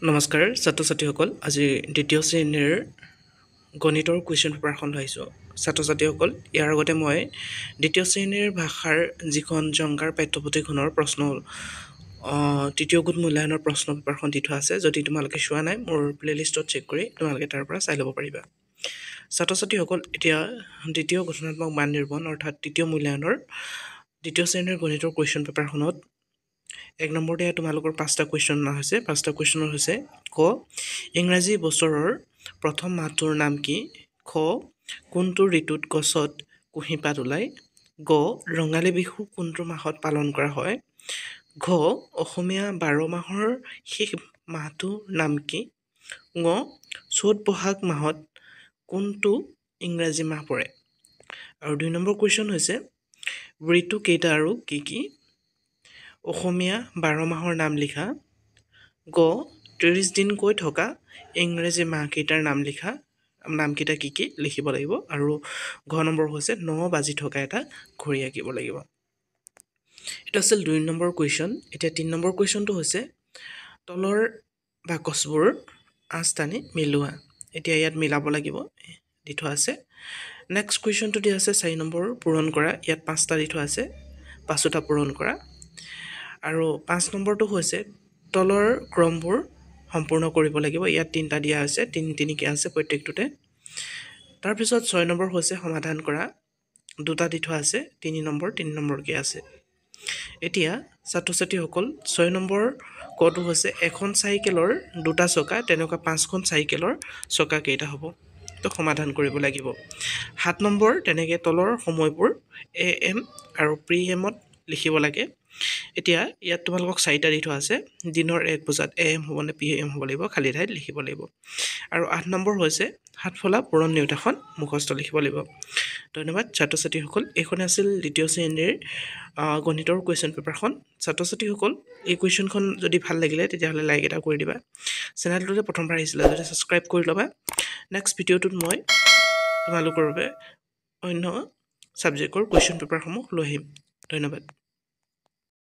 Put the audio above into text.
নমস্কাৰ ছাত্ৰ ছাত্ৰীসকল আজি দ্বিতীয় শ্ৰেণীৰ গণিতৰ কুৱেশ্যন পেপাৰখন লৈছোঁ ছাত্ৰ ছাত্ৰীসকল ইয়াৰ আগতে মই দ্বিতীয় শ্ৰেণীৰ ভাষাৰ যিখন জংকাৰ পাঠ্যপুথিখনৰ প্ৰশ্ন তৃতীয় গোট মূল্যায়নৰ প্ৰশ্ন পেপাৰখন দি থোৱা আছে যদি তোমালোকে চোৱা নাই মোৰ প্লেলিষ্টত চেক কৰি তোমালোকে তাৰ পৰা চাই ল'ব পাৰিবা ছাত্ৰ ছাত্ৰীসকল এতিয়া দ্বিতীয় গঠনাত্মক মান নিৰ্মাণ অৰ্থাৎ তৃতীয় মূল্যায়নৰ দ্বিতীয় শ্ৰেণীৰ গণিতৰ কুৱেশ্যন পেপাৰখনত এক নম্বৰতে তোমালোকৰ পাঁচটা কুৱেশ্যন অনা হৈছে পাঁচটা কুৱেশ্যনৰ হৈছে ক ইংৰাজী বছৰৰ প্ৰথম মাহটোৰ নাম কি খ কোনটো ঋতুত গছত কুঁহিপাত ওলায় গ ৰঙালী বিহু কোনটো মাহত পালন কৰা হয় ঘ অসমীয়া 12 মাহৰ শেষ মাহটোৰ নাম কি ঙ চ'ত বহাগ মাহত কোনটো ইংৰাজী মাহ পৰে আৰু 2 নম্বৰ কুৱেশ্যন হৈছে ঋতু কেইটা আৰু কি কি অসমীয়া 12 মাহৰ নাম লিখা গ 30 দিনকৈ থকা ইংৰাজী মাহকেইটাৰ নামকেইটা কি কি লিখিব লাগিব আৰু ঘ নম্বৰ হৈছে 9 বাজি থকা এটা ঘড়ী আঁকিব লাগিব এটা আছিল 2 নম্বৰ কুৱেশ্যন এতিয়া 3 নম্বৰ কুৱেশ্যনটো হৈছে তলৰ বাকচবোৰ আঁচ টানি মিলোৱা এতিয়া ইয়াত মিলাব লাগিব দি থোৱা আছে নেক্সট কুৱেশ্যনটো দিয়া আছে 4 নম্বৰ পূৰণ কৰা ইয়াত 5টা দি থোৱা আছে 5টা পূৰণ কৰা আৰু 5 নম্বৰটো হৈছে তলৰ ক্ৰমবোৰ সম্পূৰ্ণ কৰিব লাগিব ইয়াত 3টা দিয়া আছে 3 কে আছে প্ৰত্যেকটোতে তাৰ পিছত 6 নম্বৰ হৈছে সমাধান কৰা 2টা দি থোৱা আছে 3 নম্বৰ কে আছে এতিয়া ছাত্ৰ ছাত্ৰীসকল 6 নম্বৰ কটো হৈছে এখন চাইকেলৰ 2টা চকা তেনেকুৱা 5খন চাইকেলৰ চকা কেইটা হ'ব তো সমাধান কৰিব লাগিব 7 নম্বৰ তেনেকৈ তলৰ সময়বোৰ AM আৰু PMত লিখিব লাগে এতিয়া ইয়াত তোমালোকক 4টা দি থোৱা আছে দিনৰ 1 বজাত AM হ'ব নে PM হ'ব লাগিব খালি ঠাইত লিখিব লাগিব আৰু 8 নম্বৰ হৈছে হাতফলা পূৰণ নিয়তাখন মুখস্থ লিখিব লাগিব ধন্যবাদ ছাত্ৰ ছাত্ৰীসকল এইখন আছিল দ্বিতীয় শ্ৰেণীৰ গণিতৰ কুৱেশ্যন পেপাৰখন ছাত্ৰ ছাত্ৰীসকল এই কুৱেশ্যনখন যদি ভাল লাগিলে তেতিয়াহ'লে লাইক এটা কৰি দিবা চেনেলটোতে প্ৰথমবাৰ আহিছিলে যদি ছাবস্ক্ৰাইব কৰি ল'বা নেক্সট ভিডিঅ'টোত মই তোমালোকৰ বাবে অন্য ছাবজেক্টৰ কুৱেশ্যন পেপাৰসমূহ লৈ আহিম ধন্যবাদ